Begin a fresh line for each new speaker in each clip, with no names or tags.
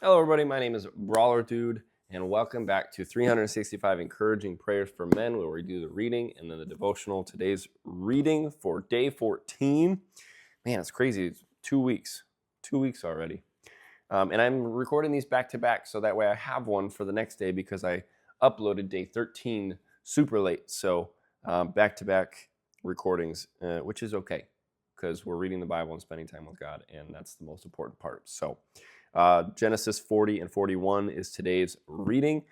Hello, everybody. My name is Brawler Dude, and welcome back to 365 Encouraging Prayers for Men, where we do the reading and then the devotional. Today's reading for day 14. Man, it's crazy. It's 2 weeks. 2 weeks already. And I'm recording these back to back, so that way I have one for the next day because I uploaded day 13 super late. So back to back recordings, which is okay because we're reading the Bible and spending time with God, and that's the most important part. So Genesis 40 and 41 is today's reading.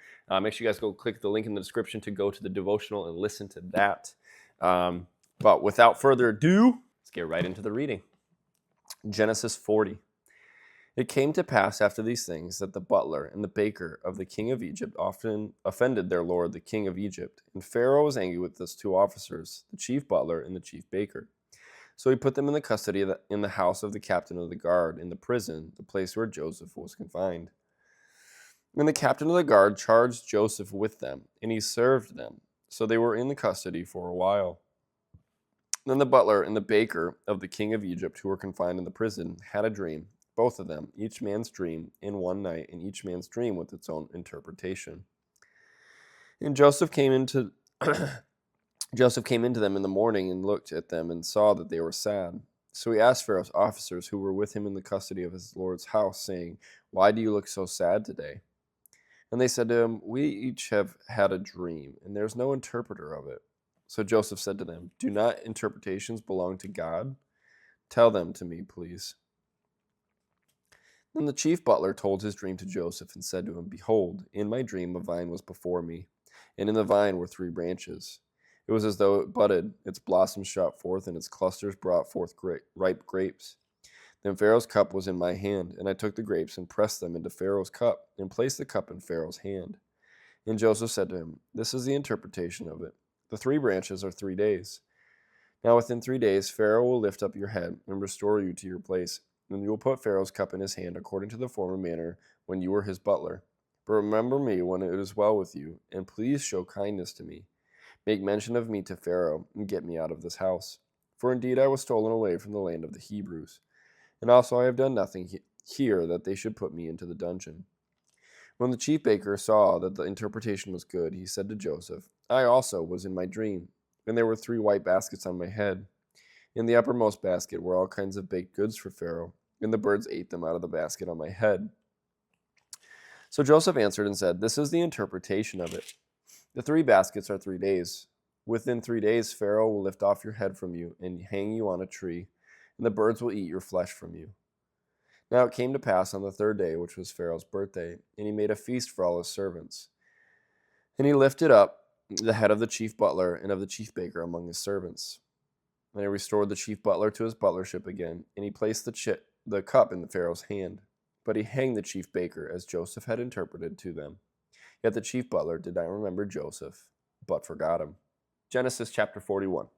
Make sure you guys go click the link in the description to go to the devotional and listen to that. But without further ado, let's get right into the reading. Genesis 40. It came to pass after these things that the butler and the baker of the king of Egypt often offended their lord, the king of Egypt. And Pharaoh was angry with those two officers, the chief butler and the chief baker. So he put them in the custody in the house of the captain of the guard, in the prison, the place where Joseph was confined. And the captain of the guard charged Joseph with them, and he served them. So they were in the custody for a while. Then the butler and the baker of the king of Egypt, who were confined in the prison, had a dream, both of them, each man's dream in one night, and each man's dream with its own interpretation. And Joseph came into them in the morning and looked at them and saw that they were sad. So he asked Pharaoh's officers who were with him in the custody of his lord's house, saying, "Why do you look so sad today?" And they said to him, "We each have had a dream, and there's no interpreter of it." So Joseph said to them, "Do not interpretations belong to God? Tell them to me, please." Then the chief butler told his dream to Joseph and said to him, "Behold, in my dream a vine was before me, and in the vine were 3 branches. It was as though it budded, its blossoms shot forth, and its clusters brought forth ripe grapes. Then Pharaoh's cup was in my hand, and I took the grapes and pressed them into Pharaoh's cup, and placed the cup in Pharaoh's hand." And Joseph said to him, "This is the interpretation of it. The 3 branches are 3 days. Now within 3 days Pharaoh will lift up your head and restore you to your place, and you will put Pharaoh's cup in his hand according to the former manner when you were his butler. But remember me when it is well with you, and please show kindness to me. Make mention of me to Pharaoh, and get me out of this house. For indeed I was stolen away from the land of the Hebrews. And also I have done nothing here that they should put me into the dungeon." When the chief baker saw that the interpretation was good, he said to Joseph, "I also was in my dream, and there were 3 white baskets on my head. In the uppermost basket were all kinds of baked goods for Pharaoh, and the birds ate them out of the basket on my head." So Joseph answered and said, "This is the interpretation of it. The 3 baskets are 3 days. Within 3 days Pharaoh will lift off your head from you and hang you on a tree, and the birds will eat your flesh from you." Now it came to pass on the 3rd day, which was Pharaoh's birthday, and he made a feast for all his servants. And he lifted up the head of the chief butler and of the chief baker among his servants. And he restored the chief butler to his butlership again, and he placed the cup in the Pharaoh's hand. But he hanged the chief baker, as Joseph had interpreted to them. Yet the chief butler did not remember Joseph, but forgot him. Genesis chapter 41.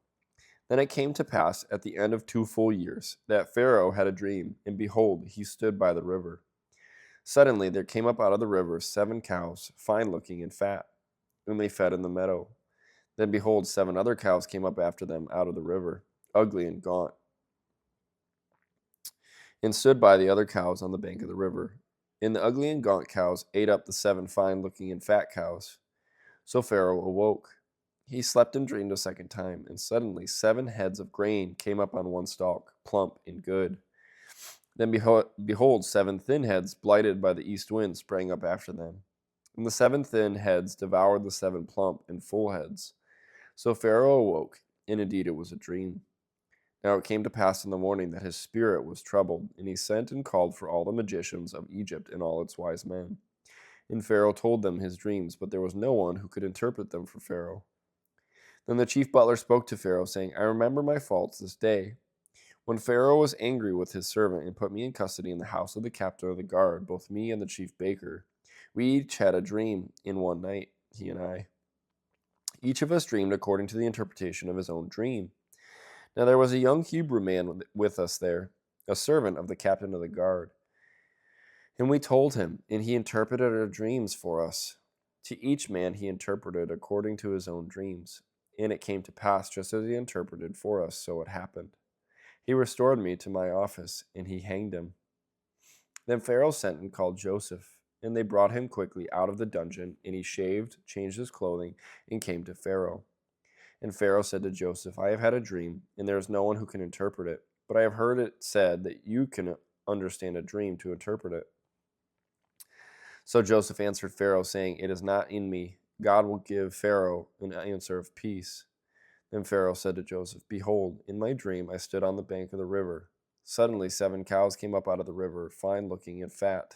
Then it came to pass at the end of 2 full years that Pharaoh had a dream, and behold, he stood by the river. Suddenly there came up out of the river 7 cows, fine looking and fat, and they fed in the meadow. Then behold, 7 other cows came up after them out of the river, ugly and gaunt, and stood by the other cows on the bank of the river. And the ugly and gaunt cows ate up the 7 fine-looking and fat cows. So Pharaoh awoke. He slept and dreamed a second time, and suddenly 7 heads of grain came up on one stalk, plump and good. Then behold, 7 thin heads, blighted by the east wind, sprang up after them. And the 7 thin heads devoured the 7 plump and full heads. So Pharaoh awoke, and indeed it was a dream. Now it came to pass in the morning that his spirit was troubled, and he sent and called for all the magicians of Egypt and all its wise men. And Pharaoh told them his dreams, but there was no one who could interpret them for Pharaoh. Then the chief butler spoke to Pharaoh, saying, "I remember my faults this day. When Pharaoh was angry with his servant and put me in custody in the house of the captain of the guard, both me and the chief baker, we each had a dream in one night, he and I. Each of us dreamed according to the interpretation of his own dream. Now there was a young Hebrew man with us there, a servant of the captain of the guard. And we told him, and he interpreted our dreams for us. To each man he interpreted according to his own dreams. And it came to pass just as he interpreted for us, so it happened. He restored me to my office, and he hanged him. Then Pharaoh sent and called Joseph, and they brought him quickly out of the dungeon, and he shaved, changed his clothing, and came to Pharaoh. And Pharaoh said to Joseph, I have had a dream, and there is no one who can interpret it, but I have heard it said that you can understand a dream to interpret it. So Joseph answered Pharaoh, saying, It is not in me. God will give Pharaoh an answer of peace. Then Pharaoh said to Joseph, Behold, in my dream I stood on the bank of the river. Suddenly 7 cows came up out of the river, fine looking and fat,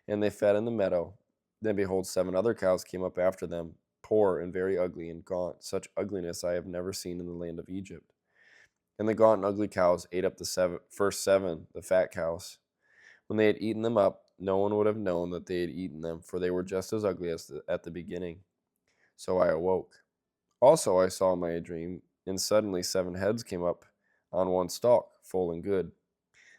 and they fed in the meadow. Then behold, 7 other cows came up after them, poor and very ugly and gaunt, such ugliness I have never seen in the land of Egypt. And the gaunt and ugly cows ate up the first 7, the fat cows. When they had eaten them up, no one would have known that they had eaten them, for they were just as ugly as at the beginning. So I awoke. Also I saw in my dream, and suddenly 7 heads came up on one stalk, full and good.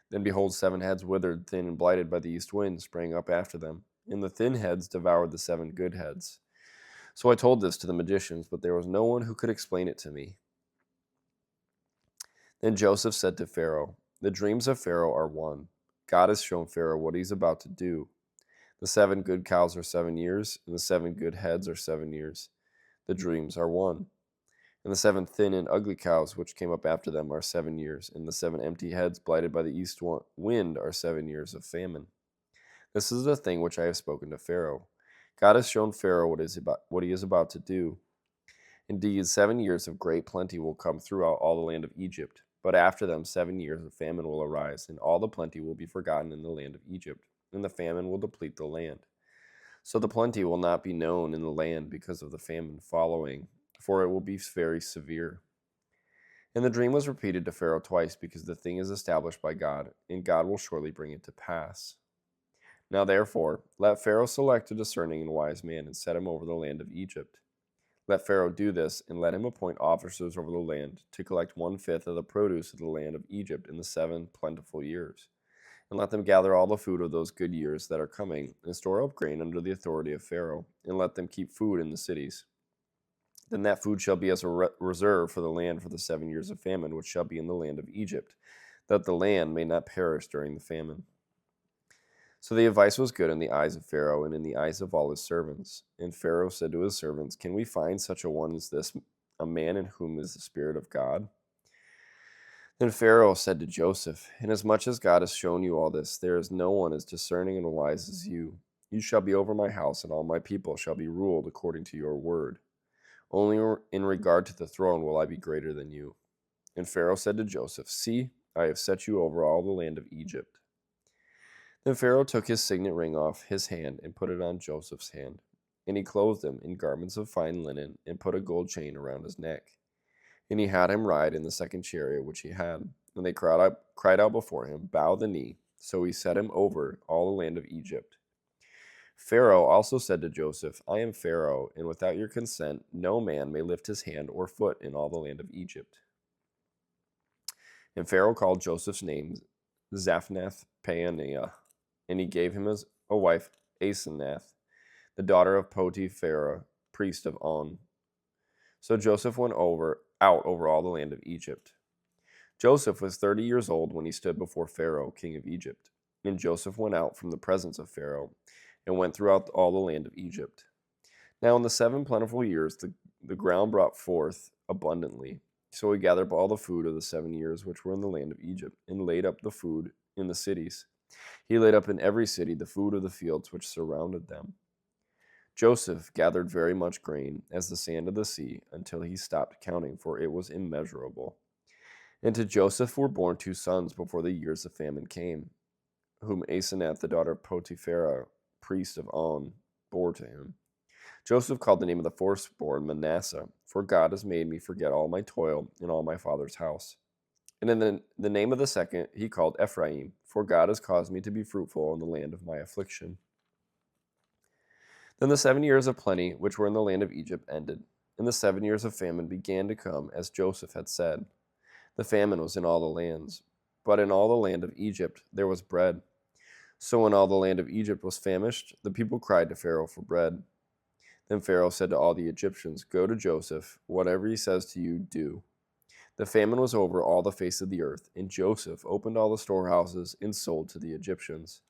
Then behold, 7 heads withered, thin, and blighted by the east wind sprang up after them, and the thin heads devoured the 7 good heads. So I told this to the magicians, but there was no one who could explain it to me. Then Joseph said to Pharaoh, The dreams of Pharaoh are one. God has shown Pharaoh what he's about to do. The 7 good cows are 7 years, and the 7 good heads are 7 years. The dreams are one. And the 7 thin and ugly cows which came up after them are 7 years, and the 7 empty heads blighted by the east wind are 7 years of famine. This is the thing which I have spoken to Pharaoh. God has shown Pharaoh what he is about to do. Indeed, 7 years of great plenty will come throughout all the land of Egypt, but after them 7 years of famine will arise, and all the plenty will be forgotten in the land of Egypt, and the famine will deplete the land. So the plenty will not be known in the land because of the famine following, for it will be very severe. And the dream was repeated to Pharaoh twice, because the thing is established by God, and God will surely bring it to pass. Now therefore, let Pharaoh select a discerning and wise man, and set him over the land of Egypt. Let Pharaoh do this, and let him appoint officers over the land, to collect 1/5 of the produce of the land of Egypt in the 7 plentiful years. And let them gather all the food of those good years that are coming, and store up grain under the authority of Pharaoh, and let them keep food in the cities. Then that food shall be as a reserve for the land for the 7 years of famine, which shall be in the land of Egypt, that the land may not perish during the famine. So the advice was good in the eyes of Pharaoh and in the eyes of all his servants. And Pharaoh said to his servants, Can we find such a one as this, a man in whom is the Spirit of God? Then Pharaoh said to Joseph, Inasmuch as God has shown you all this, there is no one as discerning and wise as you. You shall be over my house, and all my people shall be ruled according to your word. Only in regard to the throne will I be greater than you. And Pharaoh said to Joseph, See, I have set you over all the land of Egypt. Then Pharaoh took his signet ring off his hand and put it on Joseph's hand. And he clothed him in garments of fine linen and put a gold chain around his neck. And he had him ride in the second chariot which he had. And they cried out before him, Bow the knee. So he set him over all the land of Egypt. Pharaoh also said to Joseph, I am Pharaoh, and without your consent no man may lift his hand or foot in all the land of Egypt. And Pharaoh called Joseph's name Zaphnath-Paaneah, and he gave him as a wife Asenath, the daughter of Potiphera, priest of On. So Joseph went out over all the land of Egypt. Joseph was 30 years old when he stood before Pharaoh, king of Egypt. And Joseph went out from the presence of Pharaoh, and went throughout all the land of Egypt. Now in the 7 plentiful years the ground brought forth abundantly. So he gathered up all the food of the 7 years which were in the land of Egypt, and laid up the food in the cities. He laid up in every city the food of the fields which surrounded them. Joseph gathered very much grain, as the sand of the sea, until he stopped counting, for it was immeasurable. And to Joseph were born 2 sons before the years of famine came, whom Asenath, the daughter of Potiphera, priest of On, bore to him. Joseph called the name of the firstborn Manasseh, for God has made me forget all my toil in all my father's house. And in the name of the second he called Ephraim, for God has caused me to be fruitful in the land of my affliction. Then the 7 years of plenty which were in the land of Egypt ended, and the 7 years of famine began to come, as Joseph had said. The famine was in all the lands, but in all the land of Egypt there was bread. So when all the land of Egypt was famished, the people cried to Pharaoh for bread. Then Pharaoh said to all the Egyptians, Go to Joseph, whatever he says to you, do. The famine was over all the face of the earth, and Joseph opened all the storehouses and sold to the Egyptians.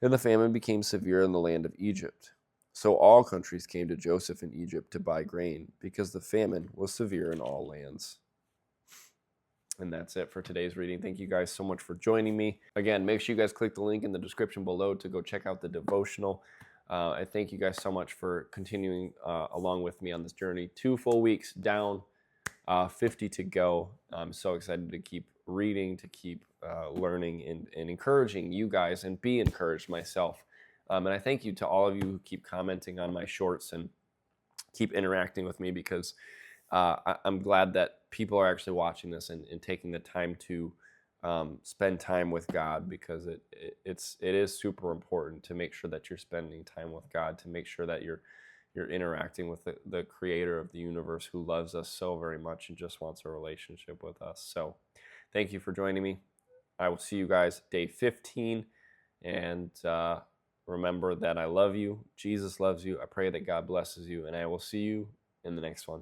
And the famine became severe in the land of Egypt. So all countries came to Joseph in Egypt to buy grain, because the famine was severe in all lands. And that's it for today's reading. Thank you guys so much for joining me. Again, make sure you guys click the link in the description below to go check out the devotional. I thank you guys so much for continuing along with me on this journey. 2 full weeks down, 50 to go. I'm so excited to keep reading, to keep learning and encouraging you guys, and be encouraged myself. And I thank you to all of you who keep commenting on my shorts and keep interacting with me, because I'm glad that people are actually watching this and taking the time to spend time with God, because it is super important to make sure that you're spending time with God, to make sure that you're interacting with the creator of the universe, who loves us so very much and just wants a relationship with us. So thank you for joining me. I will see you guys day 15. And remember that I love you. Jesus loves you. I pray that God blesses you. And I will see you in the next one.